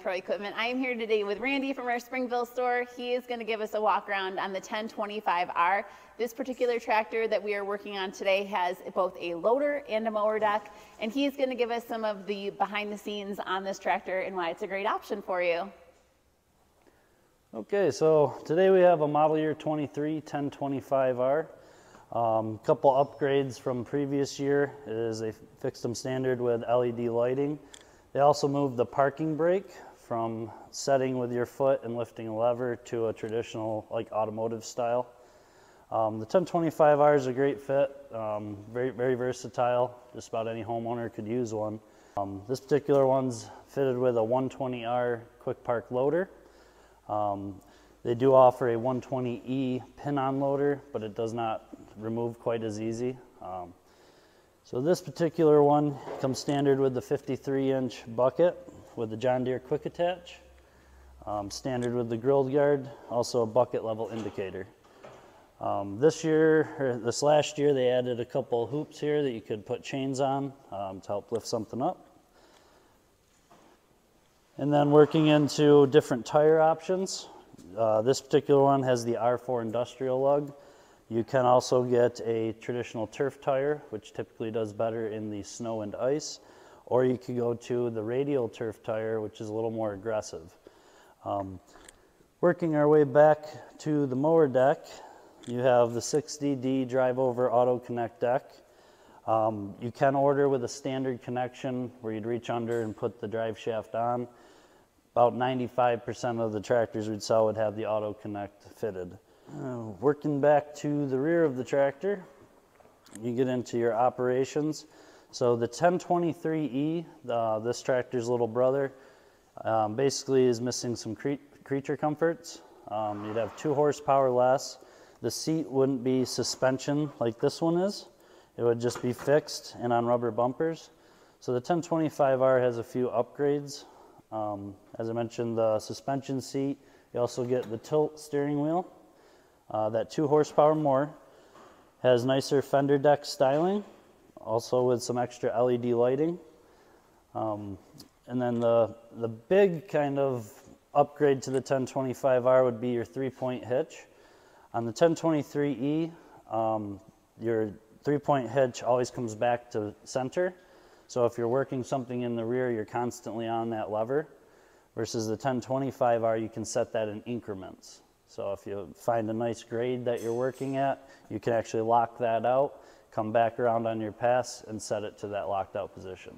Pro Equipment. I am here today with Randy from our Springville store. He is going to give us a walk around on the 1025R. This particular tractor that we are working on today has both a loader and a mower deck, and he's going to give us some of the behind the scenes on this tractor and why it's a great option for you. Okay, so today we have a model year 23 1025R. Couple upgrades from previous year is they fixed them standard with LED lighting. They also moved the parking brake from setting with your foot and lifting a lever to a traditional like automotive style. The 1025R is a great fit, very versatile. Just about any homeowner could use one. This particular one's fitted with a 120R quick park loader. They do offer a 120E pin-on loader, but it does not remove quite as easy. So this particular one comes standard with the 53-inch bucket with the John Deere quick attach, standard with the grilled guard, also a bucket level indicator. This last year they added a couple hoops here that you could put chains on to help lift something up. And then working into different tire options. This particular one has the R4 industrial lug. You can also get a traditional turf tire, which typically does better in the snow and ice, or you could go to the radial turf tire, which is a little more aggressive. Working our way back to the mower deck, you have the 6DD drive over auto connect deck. You can order with a standard connection where you'd reach under and put the drive shaft on. About 95% of the tractors we'd sell would have the auto connect fitted. Working back to the rear of the tractor, you get into your operations. So the 1023E, this tractor's little brother, basically is missing some creature comforts. You'd have 2 horsepower less. The seat wouldn't be suspension like this one is. It would just be fixed and on rubber bumpers. So the 1025R has a few upgrades. As I mentioned, the suspension seat, you also get the tilt steering wheel. That 2 horsepower more, has nicer fender deck styling, also with some extra LED lighting. And then the big kind of upgrade to the 1025R would be your 3-point hitch. On the 1023E, your 3-point hitch always comes back to center. So if you're working something in the rear, you're constantly on that lever. Versus the 1025R, you can set that in increments. So if you find a nice grade that you're working at, you can actually lock that out, come back around on your pass, and set it to that locked out position.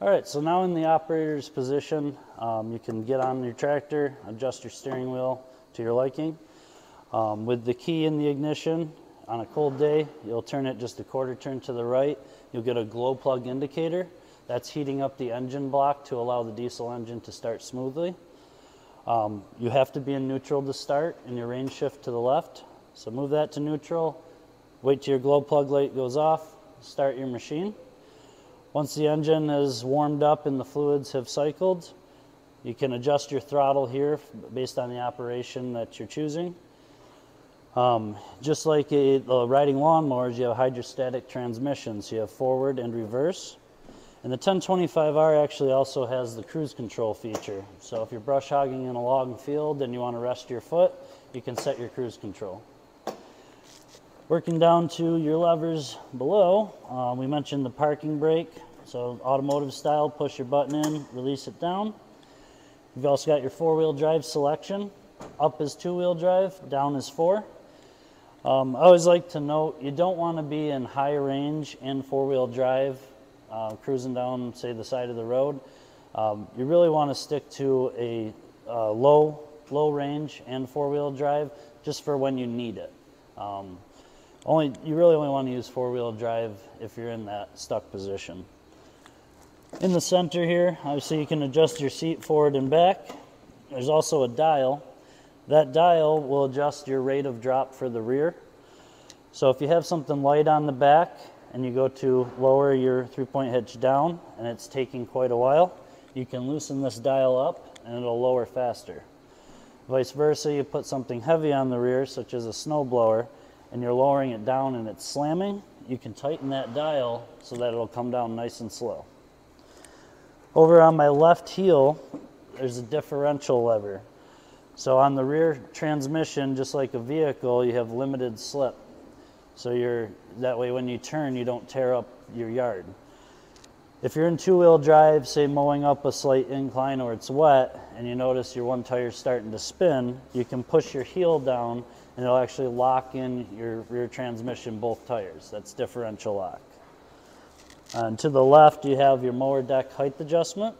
All right, so now in the operator's position, you can get on your tractor, adjust your steering wheel to your liking. With the key in the ignition, on a cold day, you'll turn it just a quarter turn to the right. You'll get a glow plug indicator. That's heating up the engine block to allow the diesel engine to start smoothly. You have to be in neutral to start, and your range shift to the left. So move that to neutral, wait till your glow plug light goes off, start your machine. Once the engine is warmed up and the fluids have cycled, you can adjust your throttle here based on the operation that you're choosing. Just like riding lawnmowers, you have hydrostatic transmission, so you have forward and reverse. And the 1025R actually also has the cruise control feature. So if you're brush hogging in a log field and you want to rest your foot, you can set your cruise control. Working down to your levers below, we mentioned the parking brake. So automotive style, push your button in, release it down. You've also got your 4-wheel drive selection. Up is 2-wheel drive, down is 4. I always like to note, you don't want to be in high range in 4-wheel drive, cruising down, say, the side of the road. You really want to stick to a low range and 4-wheel drive just for when you need it. You really only want to use 4-wheel drive if you're in that stuck position. In the center here, obviously you can adjust your seat forward and back. There's also a dial. That dial will adjust your rate of drop for the rear. So if you have something light on the back and you go to lower your 3-point hitch down and it's taking quite a while, you can loosen this dial up and it'll lower faster. Vice versa, you put something heavy on the rear, such as a snow blower, and you're lowering it down and it's slamming, you can tighten that dial so that it'll come down nice and slow. Over on my left heel, there's a differential lever. So on the rear transmission, just like a vehicle, you have limited slip. So that way when you turn, you don't tear up your yard. If you're in two-wheel drive, say mowing up a slight incline or it's wet, and you notice your one tire's starting to spin, you can push your heel down and it'll actually lock in your rear transmission, both tires. That's differential lock. And to the left, you have your mower deck height adjustment.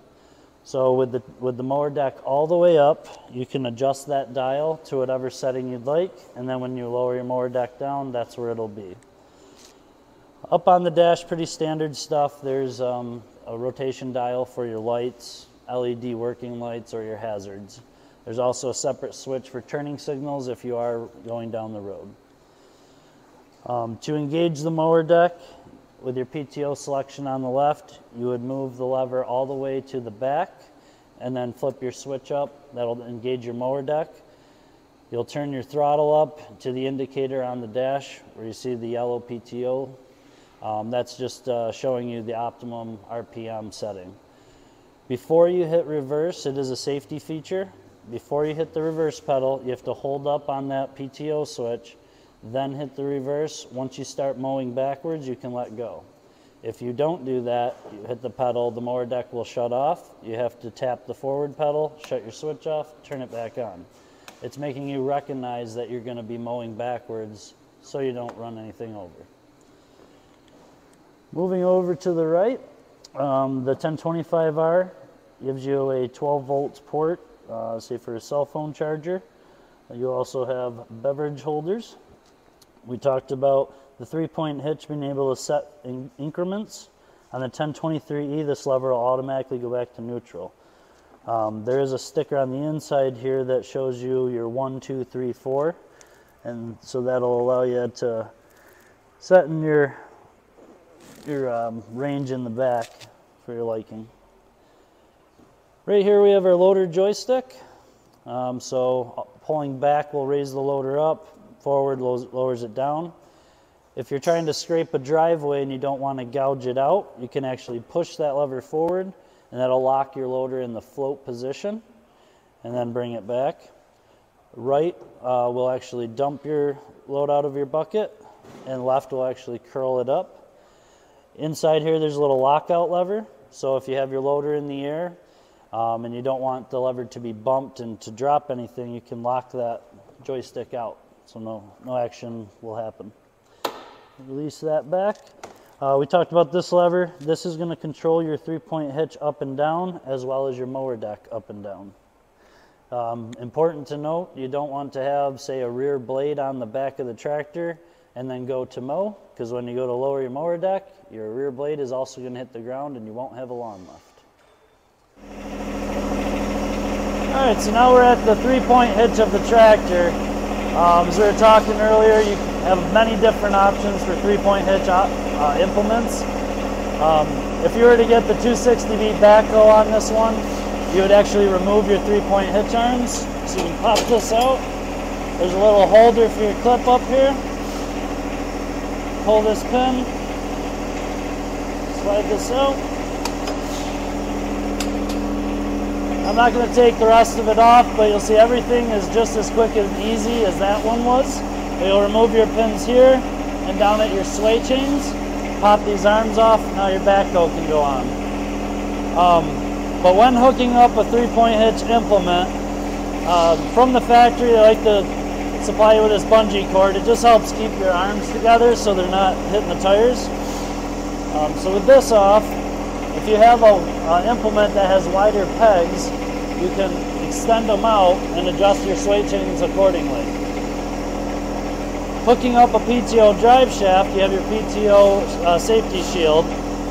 So with the mower deck all the way up, you can adjust that dial to whatever setting you'd like, and then when you lower your mower deck down, that's where it'll be. Up on the dash, pretty standard stuff. There's a rotation dial for your lights, LED working lights, or your hazards. There's also a separate switch for turning signals if you are going down the road. To engage the mower deck, with your PTO selection on the left, you would move the lever all the way to the back and then flip your switch up. That'll engage your mower deck. You'll turn your throttle up to the indicator on the dash where you see the yellow PTO. That's just showing you the optimum RPM setting. Before you hit reverse, it is a safety feature. Before you hit the reverse pedal, you have to hold up on that PTO switch, then hit the reverse. Once you start mowing backwards, you can let go. If you don't do that, you hit the pedal, the mower deck will shut off. You have to tap the forward pedal, shut your switch off, turn it back on. It's making you recognize that you're going to be mowing backwards so you don't run anything over. Moving over to the right, the 1025R gives you a 12 volts port, say for a cell phone charger. You also have beverage holders. We talked about the 3-point hitch being able to set in increments. On the 1023E, this lever will automatically go back to neutral. There is a sticker on the inside here that shows you your 1, 2, 3, 4, and so that'll allow you to set in your range in the back for your liking. Right here we have our loader joystick. So pulling back will raise the loader up, forward lowers it down. If you're trying to scrape a driveway and you don't want to gouge it out, you can actually push that lever forward and that'll lock your loader in the float position and then bring it back. Right will actually dump your load out of your bucket, and left will actually curl it up. Inside here there's a little lockout lever, so if you have your loader in the air and you don't want the lever to be bumped and to drop anything, you can lock that joystick out, so no action will happen. Release that back. We talked about this lever. This is going to control your 3-point hitch up and down, as well as your mower deck up and down. Important to note, you don't want to have, say, a rear blade on the back of the tractor and then go to mow, because when you go to lower your mower deck, your rear blade is also going to hit the ground and you won't have a lawn left. All right, so now we're at the 3-point hitch of the tractor. As we were talking earlier, you have many different options for 3-point hitch implements. If you were to get the 260V backhoe on this one, you would actually remove your 3-point hitch arms. So you can pop this out. There's a little holder for your clip up here. Pull this pin, slide this out. I'm not going to take the rest of it off, but you'll see everything is just as quick and easy as that one was. You'll remove your pins here and down at your sway chains. Pop these arms off, now your backhoe can go on. But when hooking up a 3-point hitch implement, from the factory they like to supply you with this bungee cord. It just helps keep your arms together so they're not hitting the tires. So with this off, if you have an implement that has wider pegs, you can extend them out and adjust your sway chains accordingly. Hooking up a PTO Driveshaft, you have your PTO safety shield.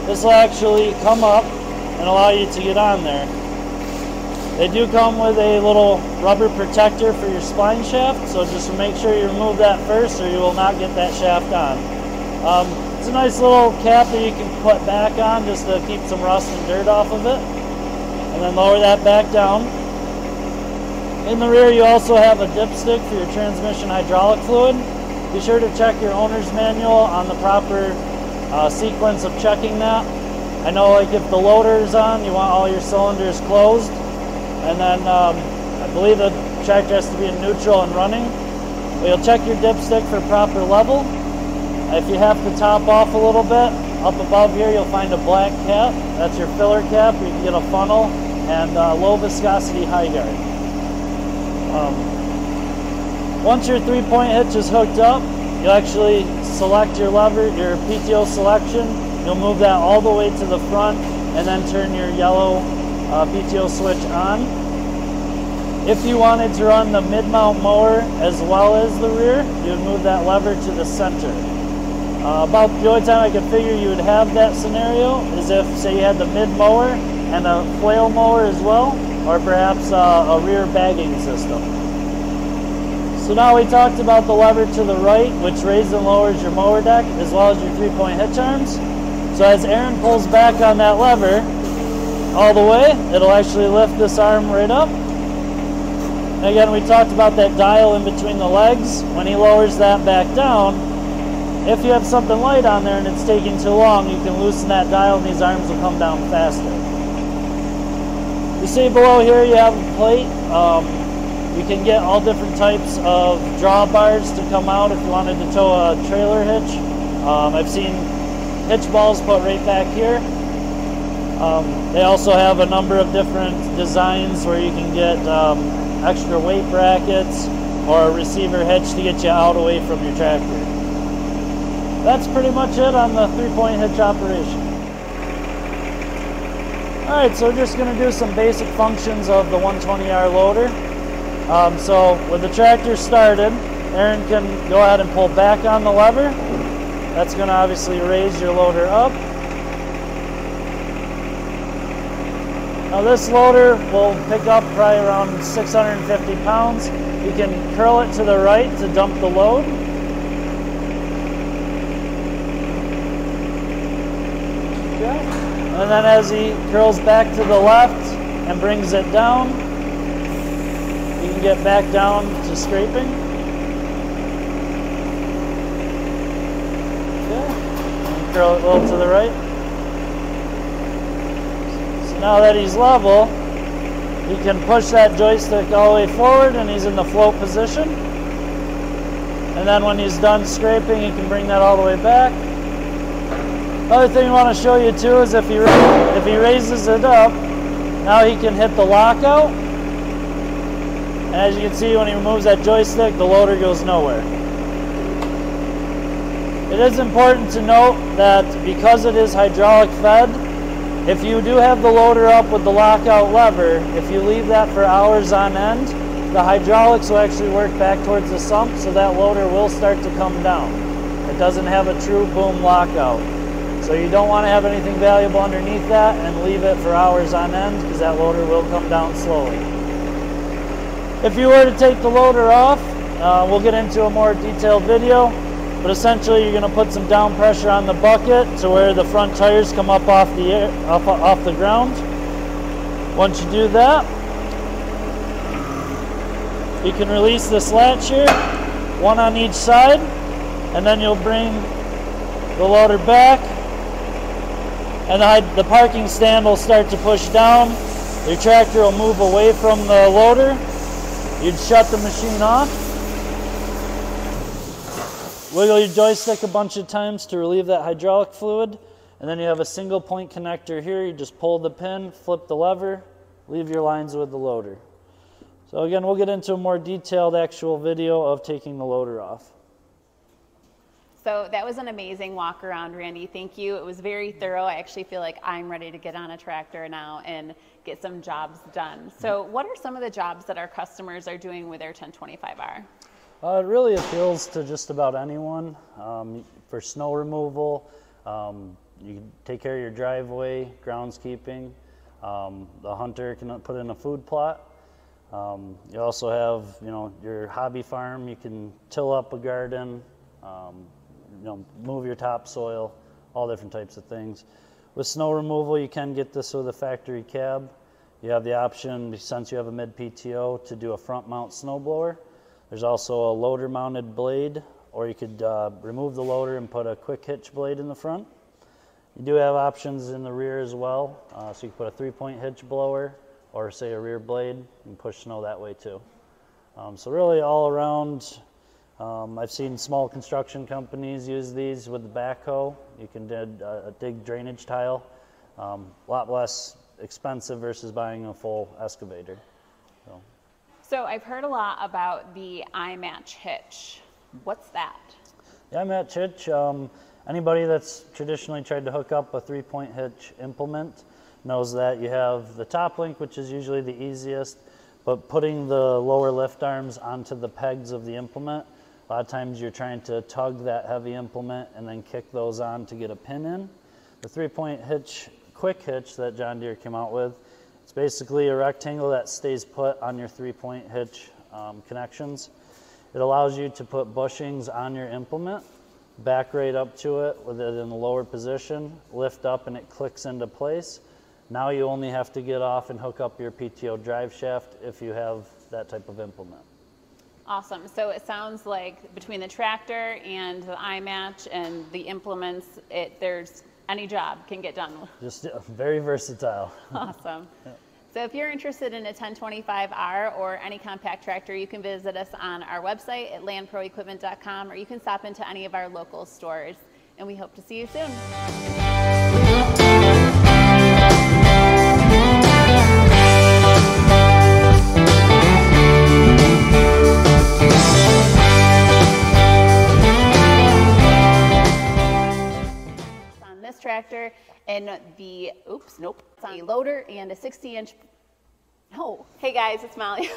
This will actually come up and allow you to get on there. They do come with a little rubber protector for your spline shaft, so just make sure you remove that first or you will not get that shaft on. It's a nice little cap that you can put back on just to keep some rust and dirt off of it. And then lower that back down. In the rear you also have a dipstick for your transmission hydraulic fluid. Be sure to check your owner's manual on the proper sequence of checking that. I know like if the loader is on, you want all your cylinders closed, and then I believe the tractor has to be in neutral and running. But you'll check your dipstick for proper level. If you have to top off a little bit, up above here you'll find a black cap. That's your filler cap. You can get a funnel and low viscosity high guard. Once your 3-point hitch is hooked up, you'll actually select your lever, your PTO selection. You'll move that all the way to the front and then turn your yellow PTO switch on. If you wanted to run the mid-mount mower as well as the rear, you would move that lever to the center. About the only time I could figure you would have that scenario is if, say, you had the mid-mower and a flail mower as well, or perhaps a rear bagging system. So now we talked about the lever to the right, which raises and lowers your mower deck, as well as your 3-point hitch arms. So as Aaron pulls back on that lever all the way, it'll actually lift this arm right up. And again, we talked about that dial in between the legs. When he lowers that back down, if you have something light on there and it's taking too long, you can loosen that dial and these arms will come down faster. You see below here you have a plate. You can get all different types of drawbars to come out if you wanted to tow a trailer hitch. I've seen hitch balls put right back here. They also have a number of different designs where you can get extra weight brackets or a receiver hitch to get you out away from your tractor. That's pretty much it on the 3-point hitch operation. Alright, so we're just going to do some basic functions of the 120R loader. So with the tractor started, Aaron can go ahead and pull back on the lever. That's going to obviously raise your loader up. Now this loader will pick up probably around 650 pounds. You can curl it to the right to dump the load. Okay. And then as he curls back to the left and brings it down, you can get back down to scraping. Okay. And curl it a little to the right. Now that he's level, he can push that joystick all the way forward and he's in the float position. And then when he's done scraping, he can bring that all the way back. Another thing I want to show you too is if he raises it up, now he can hit the lockout. And as you can see, when he removes that joystick, the loader goes nowhere. It is important to note that because it is hydraulic fed, if you do have the loader up with the lockout lever, if you leave that for hours on end, the hydraulics will actually work back towards the sump, so that loader will start to come down. It doesn't have a true boom lockout. So you don't want to have anything valuable underneath that and leave it for hours on end, because that loader will come down slowly. If you were to take the loader off, we'll get into a more detailed video. But essentially, you're going to put some down pressure on the bucket to where the front tires come up off the air, off the ground. Once you do that, you can release this latch here, one on each side, and then you'll bring the loader back, and the parking stand will start to push down. Your tractor will move away from the loader. You'd shut the machine off. Wiggle your joystick a bunch of times to relieve that hydraulic fluid, and then you have a single point connector here. You just pull the pin, flip the lever, leave your lines with the loader. So again, we'll get into a more detailed actual video of taking the loader off. So that was an amazing walk around, Randy. Thank you. It was very thorough. I actually feel like I'm ready to get on a tractor now and get some jobs done. So what are some of the jobs that our customers are doing with their 1025R? It really appeals to just about anyone. For snow removal, you can take care of your driveway, groundskeeping. The hunter can put in a food plot. You also have, your hobby farm. You can till up a garden, move your topsoil, all different types of things. With snow removal, you can get this with a factory cab. You have the option, since you have a mid-PTO, to do a front mount snowblower. There's also a loader mounted blade, or you could remove the loader and put a quick hitch blade in the front. You do have options in the rear as well, so you can put a 3-point hitch blower or say a rear blade and push snow that way too. So really all around, I've seen small construction companies use these with the backhoe. You can dig drainage tile, a lot less expensive versus buying a full excavator. So I've heard a lot about the iMatch hitch. What's that? The iMatch hitch, anybody that's traditionally tried to hook up a 3-point hitch implement knows that you have the top link, which is usually the easiest, but putting the lower lift arms onto the pegs of the implement, a lot of times you're trying to tug that heavy implement and then kick those on to get a pin in. The 3-point hitch, quick hitch that John Deere came out with, it's basically a rectangle that stays put on your 3-point hitch connections. It allows you to put bushings on your implement, back right up to it with it in the lower position, lift up and it clicks into place. Now you only have to get off and hook up your PTO Driveshaft if you have that type of implement. Awesome. So it sounds like between the tractor and the iMatch and the implements, there's any job can get done. Just very versatile. Awesome. Yeah. So if you're interested in a 1025R or any compact tractor, you can visit us on our website at landproequipment.com, or you can stop into any of our local stores, and we hope to see you soon. Tractor and the, it's on a loader and a 60-inch, hey guys, it's Molly.